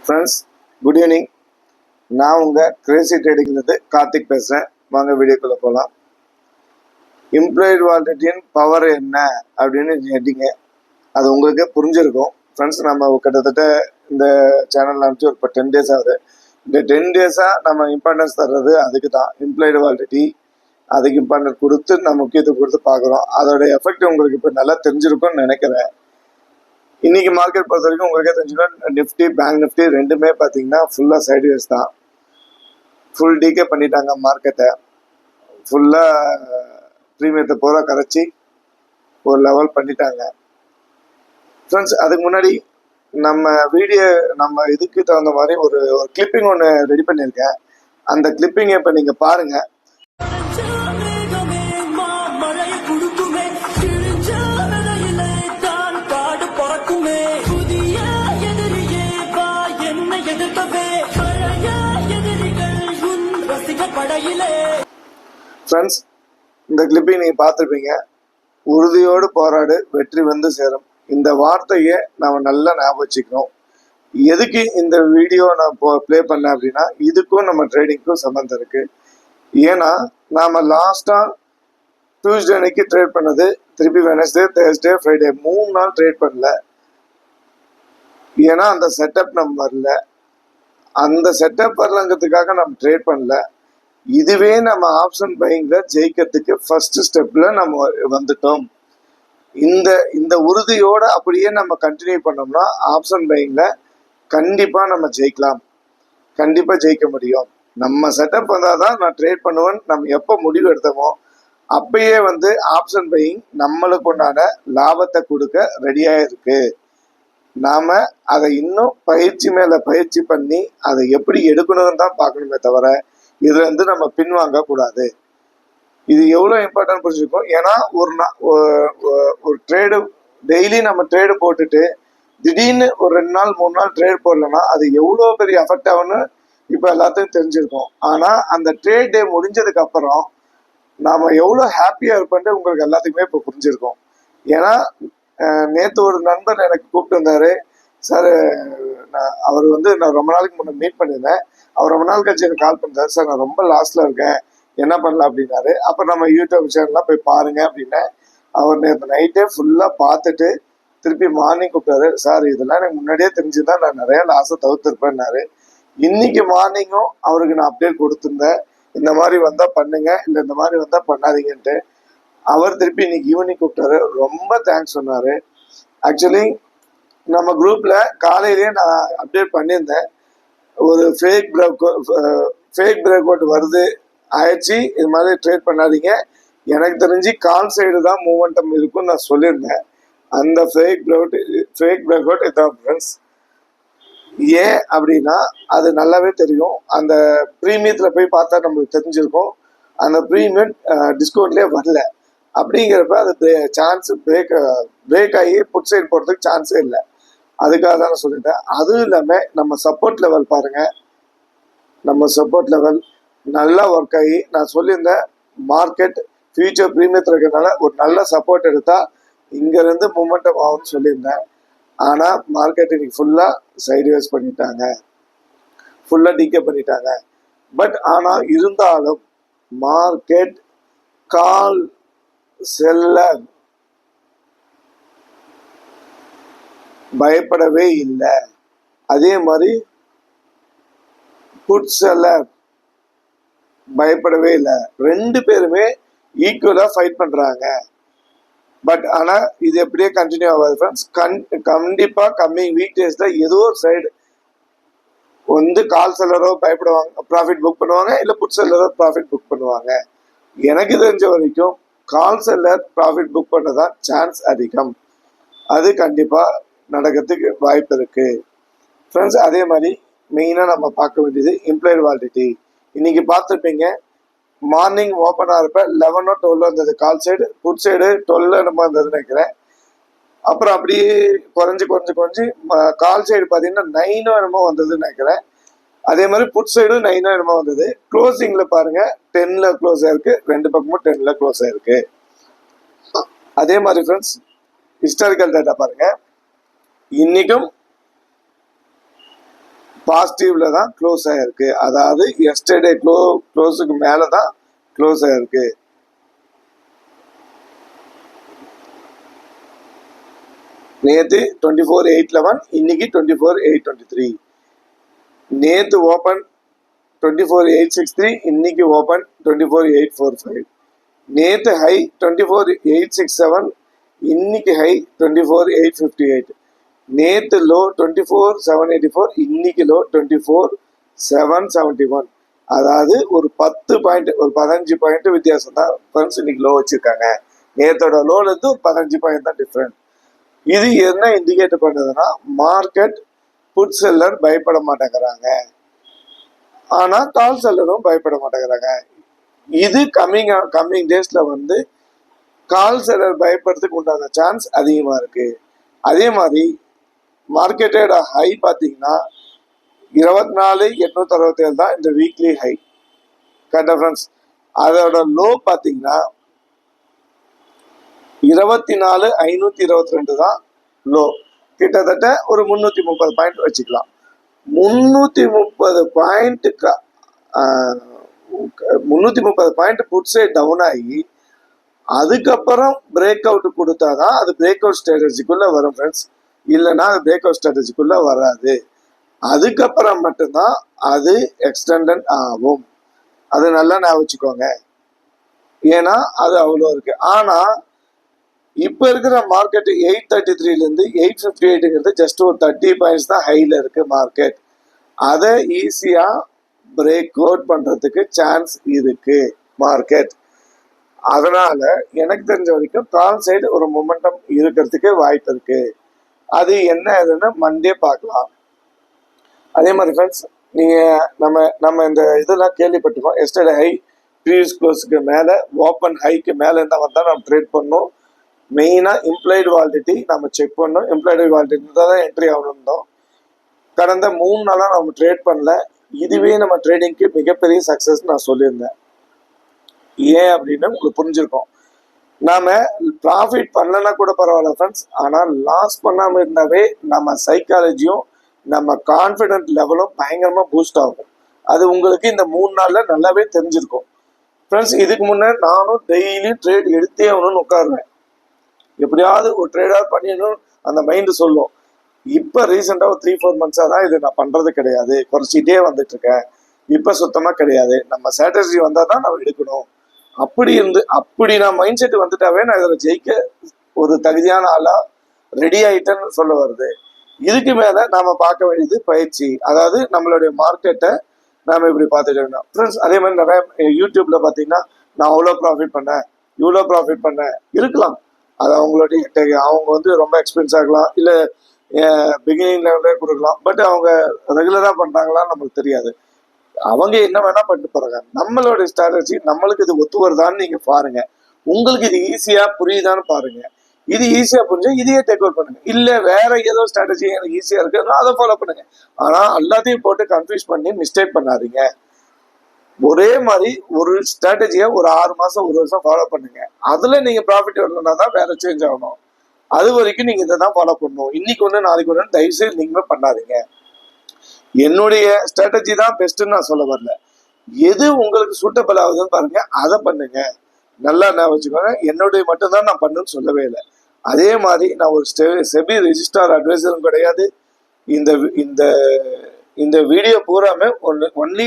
Friends, good evening. நான் உங்கள் Crazy ட்ரேடிங்லேருந்து Karthik பேசுகிறேன். வாங்க வீடியோக்குள்ளே போகலாம். இம்ப்ளாய்டு வாலட்டின் பவர் என்ன அப்படின்னு கேட்டிங்க. அது உங்களுக்கே புரிஞ்சிருக்கும். ஃப்ரெண்ட்ஸ், நம்ம கிட்டத்தட்ட இந்த சேனலில் அமைச்சு ஒரு 10 days ஆகுது. இந்த 10 days நம்ம இம்பார்ட்டன்ஸ் தர்றது அதுக்கு தான். இம்ப்ளாய்டு வாலட்டி அதுக்கு இம்பார்ட்டன்ஸ் கொடுத்து நம்ம முக்கியத்துவம் கொடுத்து பார்க்குறோம். அதோட எஃபெக்ட் உங்களுக்கு இப்போ நல்லா தெரிஞ்சிருக்கும்னு நினைக்கிறேன். இன்னைக்கு மார்க்கெட் பொறுத்த வரைக்கும் உங்களுக்கே தெரிஞ்சுக்கணும், நிஃப்டி பேங்க் நிஃப்டி ரெண்டுமே பார்த்தீங்கன்னா ஃபுல்லாக சைட்வேஸ் தான். ஃபுல் டீகே பண்ணிட்டாங்க மார்க்கெட்டை. ஃபுல்லாக ப்ரீமியத்தை பூரா கரைச்சி ஒரு லெவல் பண்ணிட்டாங்க. ஃப்ரெண்ட்ஸ், அதுக்கு முன்னாடி நம்ம இதுக்கு தகுந்த மாதிரி ஒரு கிளிப்பிங் ஒன்று ரெடி பண்ணியிருக்கேன். அந்த கிளிப்பிங்கை இப்போ நீங்கள் பாருங்கள். ஃப்ரெண்ட்ஸ், இந்த கிளிப்பிங் நீங்கள் பார்த்துருப்பீங்க. உறுதியோடு போராடு, வெற்றி வந்து சேரும். இந்த வார்த்தையை நம்ம நல்லா ஞாபகம் வச்சுக்கணும். எதுக்கு இந்த வீடியோ நான் ப்ளே பண்ணேன் அப்படின்னா, இதுக்கும் நம்ம ட்ரேடிங்க்கும் சம்மந்தம் இருக்குது. ஏன்னா நாம் லாஸ்ட்டாக டியூஸ்டே அன்னைக்கு ட்ரேட் பண்ணது, திருப்பி வெனஸ்டே, தேர்ஸ்டே, ஃப்ரைடே 3 நாள் ட்ரேட் பண்ணல. ஏன்னா அந்த செட்டப் நம்ம வரல. அந்த செட்டப் வரலங்கிறதுக்காக நம்ம ட்ரேட் பண்ணல. இதுவே நம்ம ஆப்ஷன் பையிங்ல ஜெயிக்கிறதுக்கு ஃபர்ஸ்ட் ஸ்டெப்ல நம்ம வந்துட்டோம். இந்த உறுதியோட அப்படியே நம்ம கண்டினியூ பண்ணோம்னா ஆப்ஷன் பையிங்ல கண்டிப்பா நம்ம ஜெயிக்கலாம். கண்டிப்பா ஜெயிக்க முடியும். நம்ம செட்டப் வந்தாதான் நான் ட்ரேட் பண்ணுவேன். நம்ம எப்போ முடிவு எடுத்தோமோ அப்பயே ஆப்ஷன் பையிங் நம்மளுக்கு உண்டான லாபத்தை கொடுக்க ரெடியா இருக்கு. நாம அதை இன்னும் பயிற்சி மேல பயிற்சி பண்ணி அதை எப்படி எடுக்கணும்னு தான் பார்க்கணுமே தவிர இதுல நம்ம பின்வாங்க கூடாது. இது எவ்வளவு இம்பார்ட்டன்ட் புரிஞ்சுக்கும். ஏன்னா ஒரு ட்ரேடு டெய்லி நம்ம ட்ரேடு போட்டுட்டு திடீர்னு ஒரு 2 நாள் 3 நாள் ட்ரேட் போடலன்னா அது எவ்வளோ பெரிய அஃபெக்ட் ஆகும்னு இப்போ எல்லாத்துக்கும் தெரிஞ்சிருக்கும். ஆனா அந்த ட்ரேட் டே முடிஞ்சதுக்கு அப்புறம் நாம எவ்வளோ ஹாப்பியா இருப்போன்ட்டு உங்களுக்கு எல்லாத்துக்குமே இப்போ புரிஞ்சிருக்கும். ஏன்னா நேற்று ஒரு நண்பர் எனக்கு கூப்பிட்டு இருந்தாரு. சார், அவர் நான் ரொம்ப நாளைக்கு முன்னே மீட் பண்ணியிருந்தேன். அவர் ரொம்ப நாள் கழிச்சு எனக்கு கால் பண்ணிட்டாரு. சார், நான் ரொம்ப லாஸ்ட்ல இருக்கேன், என்ன பண்ணலாம் அப்படின்னாரு. அப்போ நம்ம யூடியூப் சேனல்லாம் போய் பாருங்க அப்படின்னேன். அவர் நேற்று நைட்டே ஃபுல்லாக பார்த்துட்டு திருப்பி மார்னிங் கூப்பிட்டாரு. சார், இதெல்லாம் எனக்கு முன்னாடியே தெரிஞ்சுதான் நான் நிறைய லாஸை தவிர்த்திருப்பேன்னாரு. இன்னைக்கு மார்னிங்கும் அவருக்கு நான் அப்டேட் கொடுத்துருந்தேன். இந்த மாதிரி வந்தால் பண்ணுங்க, இல்லை இந்த மாதிரி வந்தால் பண்ணாதீங்கன்ட்டு. அவர் திருப்பி இன்னைக்கு ஈவினிங் கூப்பிட்டாரு. ரொம்ப தேங்க்ஸ் சொன்னாரு. ஆக்சுவலி நம்ம குரூப்ல காலையிலேயே நான் அப்டேட் பண்ணியிருந்தேன். ஒரு ஃபேக் பிரேக் அவுட் வருது ஆயிடுச்சு, இது மாதிரி ட்ரேட் பண்ணாதீங்க. எனக்கு தெரிஞ்சு கால் சைடு தான் மூமெண்டம் இருக்குன்னு நான் சொல்லியிருந்தேன். அந்த ஃபேக் பிரேக் அவுட் இதான் ஃப்ரெண்ட்ஸ். ஏன் அப்படின்னா அது நல்லாவே தெரியும். அந்த ப்ரீமியத்தில் போய் பார்த்தா நம்மளுக்கு தெரிஞ்சிருக்கும். அந்த ப்ரீமியம் டிஸ்கவுண்ட்லேயே வரல. அப்படிங்கிறப்ப அது சான்ஸ் பிரேக் ஆகி புட் சைடு போகிறதுக்கு சான்ஸே இல்லை. அதுக்காக தான் நான் சொல்லிட்டேன். அதுவும் இல்லாமல் நம்ம சப்போர்ட் லெவல் பாருங்க. நம்ம சப்போர்ட் லெவல் நல்லா ஒர்க் ஆகி நான் சொல்லியிருந்தேன், மார்க்கெட் ஃபியூச்சர் ப்ரீமியத்தில் இருக்கிறதுனால ஒரு நல்ல சப்போர்ட் எடுத்தா இங்கேருந்து மூமெண்டம் ஆகும்னு சொல்லியிருந்தேன். ஆனால் மார்க்கெட் இன்னைக்கு ஃபுல்லாக சைட்வேஸ் பண்ணிட்டாங்க, ஃபுல்லாக டீகே பண்ணிட்டாங்க. பட் ஆனால் இருந்தாலும் மார்க்கெட் கால் செல்லர் பயப்படவே இல்லை. அதே மாதிரி புட் செல்லர் பயப்படவே இல்லை. 2 பேருமே ஈக்குவலா ஃபைட் பண்றாங்க. பட் ஆனா இது எப்படியே கண்டினியூ ஆகாது ஃப்ரெண்ட்ஸ். கண்டிப்பா கம்மிங் வீக் டேஸ்ல ஏதோ ஒரு சைடு கால் செல்லரோ பயப்படுவாங்க, ப்ராஃபிட் புக் பண்ணுவாங்க, இல்லை புட் செல்லரோ ப்ராஃபிட் புக் பண்ணுவாங்க. எனக்கு தெரிஞ்ச வரைக்கும் கால் செல்லர் ப்ராஃபிட் புக் பண்ணதான் சான்ஸ் அதிகம். அது கண்டிப்பா நடக்கிறதுக்கு வாய்ப்பு இருக்கு ஃப்ரெண்ட்ஸ். அதே மாதிரி மெயினாக நம்ம பார்க்க வேண்டியது இம்ப்ளாய்டு வாலிடிட்டி. இன்னைக்கு பார்த்துருப்பீங்க, மார்னிங் ஓப்பன் ஆகிறப்ப 11 or 12 இருந்தது கால் சைடு, புட் சைடு 12 என்னமோ இருந்ததுன்னு நினைக்கிறேன். அப்புறம் அப்படியே குறைஞ்சி கால் சைடு பார்த்தீங்கன்னா 9 என்னமோ வந்ததுன்னு நினைக்கிறேன். அதே மாதிரி புட் சைடும் 9 என்னமோ வந்தது. க்ளோசிங்ல பாருங்க 10ல க்ளோஸ் ஆயிருக்கு, 2 பக்கமும் 10ல க்ளோஸ் ஆயிருக்கு. அதே மாதிரி ஃப்ரெண்ட்ஸ், ஹிஸ்டாரிக்கல் டேட்டா பாருங்க. இன்னைக்கும் பாசிட்டிவ்ல தான் க்ளோஸ் ஆயிருக்கு. அதாவது எஸ்டர்டே க்ளோஸுக்கு மேல தான் க்ளோஸ் ஆயிருக்கு. நேத்து 24,811, இன்னைக்கு 24,823. நேத்து ஓபன் 24,863, இன்னைக்கு ஓபன் 24,845. நேத்து ஹை 24,867, இன்னைக்கு ஹை 24,858. நேத்து லோ 24,784, இன்னைக்கு லோ 24,771. அதாவது ஒரு 10 பாயிண்ட், ஒரு 15 பாயிண்ட் வித்தியாசம் தான் ஃப்ரெண்ட்ஸ் இன்னைக்கு லோ வச்சிருக்காங்க. நேத்தோட லோல இருந்து ஒரு 15 பாயிண்ட் தான் டிஃபரெண்ட். இது என்ன இண்டிகேட் பண்ணுதுன்னா, மார்க்கெட் புட் செல்லர் பயப்பட மாட்டேங்கிறாங்க, ஆனா கால் செல்லரும் பயப்பட மாட்டேங்கிறாங்க. இது கம்மிங் டேஸ்ல வந்து கால் செல்லர் பயப்படுறதுக்கு உண்டான சான்ஸ் அதிகமா இருக்கு. அதே மாதிரி மார்க்கெட்டோட ஹை பார்த்தீங்கன்னா 24,867 தான் இந்த வீக்லி ஹை. கரெக்டா ஃப்ரெண்ட்ஸ்? அதோட லோ பார்த்தீங்கன்னா 24,522 தான் லோ. கிட்டத்தட்ட ஒரு 330 பாயிண்ட் வச்சுக்கலாம். 330 பாயிண்ட் புட் சைட் டவுன் ஆகி அதுக்கப்புறம் பிரேக் அவுட் கொடுத்தாதான் அது பிரேக் அவுட் ஸ்ட்ராட்டஜிக்குள்ள வரும் ஃப்ரெண்ட்ஸ். இல்லைன்னா அது பிரேக் அவுட் ஸ்ட்ராட்டஜிக்குள்ள வராது. அதுக்கப்புறம் மட்டும்தான் அது எக்ஸ்டெண்டட் ஆகும். அது நல்லா ஞாபகம் வச்சுக்கோங்க. ஏன்னா அது அவ்வளோ இருக்கு. ஆனா இப்ப இருக்கிற மார்க்கெட் 833ல இருந்து 858ங்கிறது ஜஸ்ட் ஒரு 30 பாயிண்ட்ஸ் தான் ஹைல இருக்கு மார்க்கெட். அதை ஈஸியா பிரேக் அவுட் பண்றதுக்கு சான்ஸ் இருக்கு மார்க்கெட். அதனால எனக்கு தெரிஞ்ச வரைக்கும் கால் சைடு ஒரு மொமெண்டம் இருக்கிறதுக்கு வாய்ப்பு இருக்கு. அது என்ன இதுன்னு மண்டே பார்க்கலாம். அதே மாதிரி ஃப்ரெண்ட்ஸ், நீங்க நம்ம இந்த இதெல்லாம் கேள்விப்பட்டிருக்கோம். எஸ்டர்டே ஹை ப்ரீவியஸ் க்ளோஸுக்கு மேல ஓப்பன் ஹைக்கு மேல இருந்தா வந்தா நம்ம ட்ரேட் பண்ணணும். மெயினா இம்ப்ளாய்டு வாலிடிட்டி நம்ம செக் பண்ணணும். இம்ப்ளாய்டு வாலிடிட்டி தான் என்ட்ரி ஆகணும். கடந்த 3 நாளா நம்ம ட்ரேட் பண்ணல. இதுவே நம்ம ட்ரேடிங்க்கு மிகப்பெரிய சக்சஸ் நான் சொல்லியிருந்தேன். ஏன் அப்படின்னு உங்களுக்கு புரிஞ்சிருக்கும். நாம ப்ராஃபிட் பண்ணலன்னா கூட பரவாயில்ல ஃப்ரெண்ட்ஸ், ஆனால் லாஸ் பண்ணாம இருந்தாவே நம்ம சைக்காலஜியும் நம்ம கான்ஃபிடென்ட் லெவலும் பயங்கரமா பூஸ்ட் ஆகும். அது உங்களுக்கு இந்த 3 நாள்ல நல்லாவே தெரிஞ்சிருக்கும் ஃப்ரெண்ட்ஸ். இதுக்கு முன்னே நானும் டெய்லி ட்ரேட் எடுத்தே ஆகணும்னு உட்காருவேன். எப்படியாவது ஒரு ட்ரேடாக பண்ணிடணும் அந்த மைண்டு சொல்லும். இப்போ ரீசெண்டாக ஒரு 3-4 மந்த்ஸாக தான் இது நான் பண்ணுறது கிடையாது. குறைச்சிட்டே வந்துட்டு இருக்கேன். இப்போ சுத்தமாக கிடையாது. நம்ம ஸ்ட்ராட்டஜி வந்தால் தான் நம்ம எடுக்கணும். அப்படி நான் மைண்ட் செட் வந்துட்டாவே நான் இதில் ஜெயிக்க ஒரு தகுதியான ஆளாக ரெடி ஆகிட்டேன்னு சொல்ல வருது. இதுக்கு மேலே நாம் பார்க்க வேண்டியது பயிற்சி. அதாவது நம்மளுடைய மார்க்கெட்டை நாம் இப்படி பார்த்துட்டு இருக்கோம் ஃப்ரெண்ட்ஸ். அதே மாதிரி நிறைய யூடியூப்ல பார்த்தீங்கன்னா நான் அவ்வளோ ப்ராஃபிட் பண்ணேன், இவ்வளோ ப்ராஃபிட் பண்ணேன் இருக்கலாம். அது அவங்களுடைய அவங்க வந்து ரொம்ப எக்ஸ்பென்ஸ் ஆகலாம், இல்லை பிகினிங் லெவலே கொடுக்கலாம். பட் அவங்க ரெகுலராக பண்ணுறாங்களான்னு நமக்கு தெரியாது. அவங்க என்ன வேணா பண்ணிட்டு போறாங்க. நம்மளோட ஸ்ட்ராட்டஜி நம்மளுக்கு இது ஒத்து வருதான்னு நீங்க பாருங்க. உங்களுக்கு இது ஈஸியா புரியுதான்னு பாருங்க. இது ஈஸியா புரிஞ்சா இதையே டேக் அவுட் பண்ணுங்க. இல்ல வேற ஏதோ ஸ்ட்ராட்டஜி எனக்கு ஈஸியா இருக்குன்னா அதை ஃபாலோ பண்ணுங்க. ஆனா எல்லாத்தையும் போட்டு கன்ஃபியூஸ் பண்ணி மிஸ்டேக் பண்ணாதீங்க. ஒரே மாதிரி ஒரு ஸ்ட்ராட்டஜியை ஒரு 6 மாசம் 1 வருஷம் ஃபாலோ பண்ணுங்க. அதுல நீங்க ப்ராஃபிட் வரணும்னா தான் வேற சேஞ்ச் ஆகணும். அது வரைக்கும் நீங்க இதை தான் ஃபாலோ பண்ணணும். இன்னைக்கு ஒன்று நாளைக்கு ஒன்று தயவுசெய்து நீங்க பண்ணாதீங்க. என்னுடைய ஸ்ட்ராட்டஜி தான் பெஸ்ட்ன்னு நான் சொல்ல வரல. எது உங்களுக்கு சூட்டபிள் ஆகுதுன்னு பாருங்க, அதை பண்ணுங்க. நல்லா நான் வச்சுக்கோங்க. என்னுடைய மட்டும்தான் நான் பண்ணுன்னு சொல்லவே இல்லை. அதே மாதிரி நான் ஒரு செபி ரெஜிஸ்டார் அட்வைசரும் கிடையாது. இந்த இந்த இந்த வீடியோ பூராமே ஒன்லி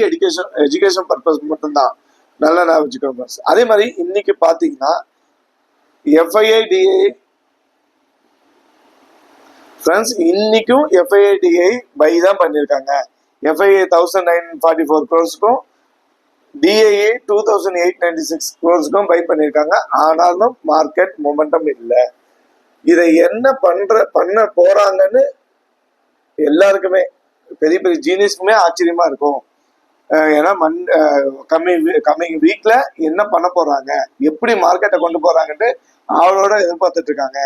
எஜுகேஷன் பர்பஸ் மட்டும்தான். நல்லா நான் வச்சுக்கோங்க. அதே மாதிரி இன்னைக்கு பார்த்தீங்கன்னா FII-DAI ஃப்ரெண்ட்ஸ், இன்னைக்கும் FII-DAI பை தான் பண்ணியிருக்காங்க. FII 1944 crores-க்கும் DII 2896 crores-க்கும் பை பண்ணியிருக்காங்க. ஆனாலும் மார்க்கெட் மொமெண்டம் இல்லை. இதை என்ன பண்ண போறாங்கன்னு எல்லாருக்குமே பெரிய பெரிய ஜீனியஸ்க்குமே ஆச்சரியமா இருக்கும். ஏன்னா கம்மிங் வீக்ல என்ன பண்ண போறாங்க, எப்படி மார்க்கெட்டை கொண்டு போறாங்கன்ட்டு அவளோட எதிர்பார்த்துட்டு இருக்காங்க.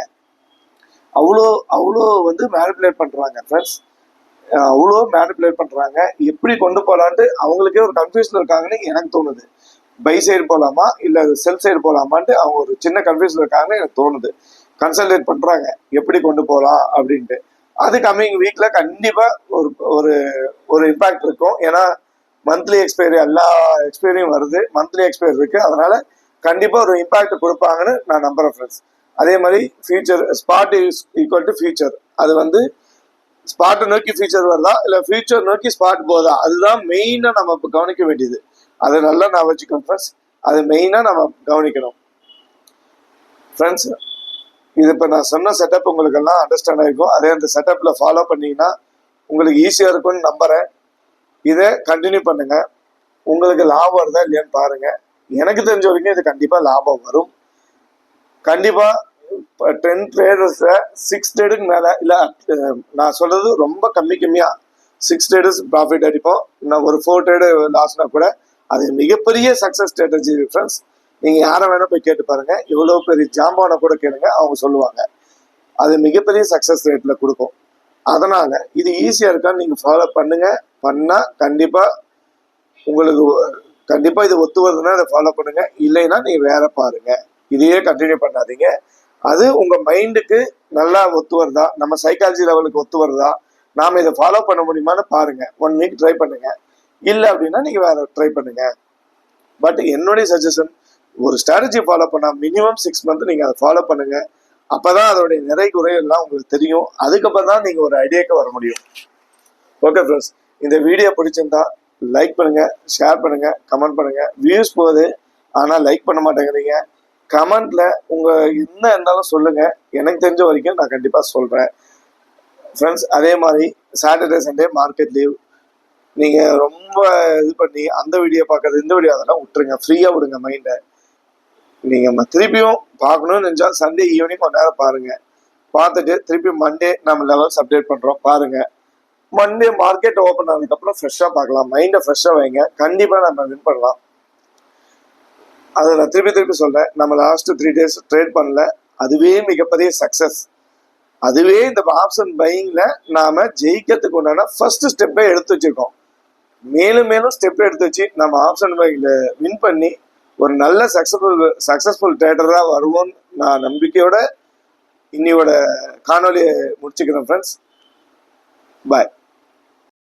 அவ்வளோ வந்து மேனிப்புலேட் பண்றாங்க ஃப்ரெண்ட்ஸ். அவ்வளோ மேனிப்புலேட் பண்றாங்க. எப்படி கொண்டு போலான்ட்டு அவங்களுக்கே ஒரு கன்ஃபியூஷன் இருக்காங்கன்னு எனக்கு தோணுது. பை சைடு போலாமா இல்ல செல் சைடு போலாமான்ட்டு அவங்க ஒரு சின்ன கன்ஃபியூஷன் இருக்காங்கன்னு எனக்கு தோணுது. கன்சல்டேட் பண்றாங்க எப்படி கொண்டு போகலாம் அப்படின்ட்டு. அது கம்மிங் வீக்ல கண்டிப்பா ஒரு ஒரு ஒரு இம்பாக்ட் இருக்கும். ஏன்னா மந்த்லி எக்ஸ்பைரி எல்லா எக்ஸ்பைரியும் வருது, மந்த்லி எக்ஸ்பைரி இருக்கு. அதனால கண்டிப்பா ஒரு இம்பாக்ட் கொடுப்பாங்கன்னு நான் நம்புறேன் ஃப்ரெண்ட்ஸ். அதே மாதிரி future spot is equal to future. அது வந்து ஸ்பாட்டை நோக்கி ஃபியூச்சர் வருதா இல்லை ஃபியூச்சர் நோக்கி ஸ்பாட் போதா, அதுதான் மெயினாக நம்ம இப்போ கவனிக்க வேண்டியது. அதை நல்லா நான் வச்சுக்கோங்க ஃப்ரெண்ட்ஸ், அது மெயினாக நம்ம கவனிக்கணும் ஃப்ரெண்ட்ஸ். இது இப்போ நான் சொன்ன செட்டப் உங்களுக்கு எல்லாம் அண்டர்ஸ்டாண்ட் ஆகிருக்கும். அதே அந்த செட்டப்பில் ஃபாலோ பண்ணீங்கன்னா உங்களுக்கு ஈஸியாக இருக்கும்னு நம்புகிறேன். இதை கண்டினியூ பண்ணுங்க. உங்களுக்கு லாபம் வருதா இல்லையான்னு பாருங்க. எனக்கு தெரிஞ்ச வரைக்கும் இது கண்டிப்பாக லாபம் வரும். கண்டிப்பாக 10 ட்ரேடர்ஸ்ல 6 ட்ரேடுக்கு மேலே இல்லை, நான் சொல்றது ரொம்ப கம்மியாக 6 ட்ரேடர்ஸ் ப்ராஃபிட் அடிப்போம். இன்னும் ஒரு 4 ட்ரேடு லாஸ்னா கூட அது மிகப்பெரிய சக்ஸஸ் ஸ்ட்ராட்டஜி ஃப்ரெண்ட்ஸ். நீங்கள் யாரை வேணால் போய் கேட்டு பாருங்க, இவ்வளோ பெரிய ஜாம்பானை கூட கேளுங்க, அவங்க சொல்லுவாங்க. அது மிகப்பெரிய சக்ஸஸ் ரேட்டில் கொடுக்கும். அதனால இது ஈஸியாக இருக்கான்னு நீங்கள் ஃபாலோ பண்ணுங்க. பண்ணால் கண்டிப்பாக உங்களுக்கு கண்டிப்பாக இது ஒத்து வருதுன்னா அதை ஃபாலோ பண்ணுங்க. இல்லைன்னா நீங்கள் வேற பாருங்க, இதையே கண்டினியூ பண்ணாதீங்க. அது உங்கள் மைண்டுக்கு நல்லா ஒத்து வருதா, நம்ம சைக்காலஜி லெவலுக்கு ஒத்து வருதா, நாம் இதை ஃபாலோ பண்ண முடியுமான்னு பாருங்க. 1 வீக் ட்ரை பண்ணுங்க. இல்லை அப்படின்னா நீங்கள் வேற ட்ரை பண்ணுங்க. பட் என்னுடைய சஜஷன், ஒரு ஸ்ட்ராட்டஜி ஃபாலோ பண்ணால் மினிமம் 6 மந்த் நீங்கள் அதை ஃபாலோ பண்ணுங்க. அப்போதான் அதோடைய நிறை குறை எல்லாம் உங்களுக்கு தெரியும். அதுக்கப்புறம் தான் நீங்கள் ஒரு ஐடியாவுக்கு வர முடியும். ஓகே ஃப்ரெண்ட்ஸ், இந்த வீடியோ பிடிச்சிருந்தா லைக் பண்ணுங்க, ஷேர் பண்ணுங்க, கமெண்ட் பண்ணுங்க. வியூஸ் போகுது ஆனால் லைக் பண்ண மாட்டேங்கிறீங்க. கமெண்ட்ல உங்க என்ன இருந்தாலும் சொல்லுங்க, எனக்கு தெரிஞ்ச வரைக்கும் நான் கண்டிப்பா சொல்றேன் ஃப்ரெண்ட்ஸ். அதே மாதிரி சாட்டர்டே சண்டே மார்க்கெட் லீவ். நீங்க ரொம்ப இது பண்ணி அந்த வீடியோ பார்க்கறது இந்த வீடியோ அதெல்லாம் விட்டுருங்க, ஃப்ரீயா விடுங்க மைண்டை. நீங்க திருப்பியும் பார்க்கணும்னு நினைச்சா சண்டே ஈவினிங் கொஞ்ச நேரம் பாருங்க. பார்த்துட்டு திருப்பி மண்டே நம்ம லெவல்ஸ் அப்டேட் பண்றோம் பாருங்க. மண்டே மார்க்கெட் ஓப்பன் ஆனதுக்கப்புறம் ஃப்ரெஷ்ஷாக பார்க்கலாம். மைண்டை ஃப்ரெஷ்ஷாக வைங்க, கண்டிப்பாக நம்ம வின் பண்ணலாம். அதை நான் திருப்பி சொல்றேன். நம்ம லாஸ்ட் 3 days ட்ரேட் பண்ணல, அதுவே மிகப்பெரிய சக்சஸ். அதுவே இந்த ஆப்ஷன் பையிங்ல நாம ஜெயிக்கிறதுக்கு உண்டான ஃபர்ஸ்ட் ஸ்டெப்பை எடுத்து வச்சிருக்கோம். மேலும் ஸ்டெப் எடுத்து வச்சு நம்ம ஆப்ஷன் பையிங்ல வின் பண்ணி ஒரு நல்ல சக்சஸ்ஃபுல் ட்ரேடராக வருவோம்னு நான் நம்பிக்கையோட இன்னையோட காணொலியை முடிச்சுக்கிறேன் ஃப்ரெண்ட்ஸ். பாய்.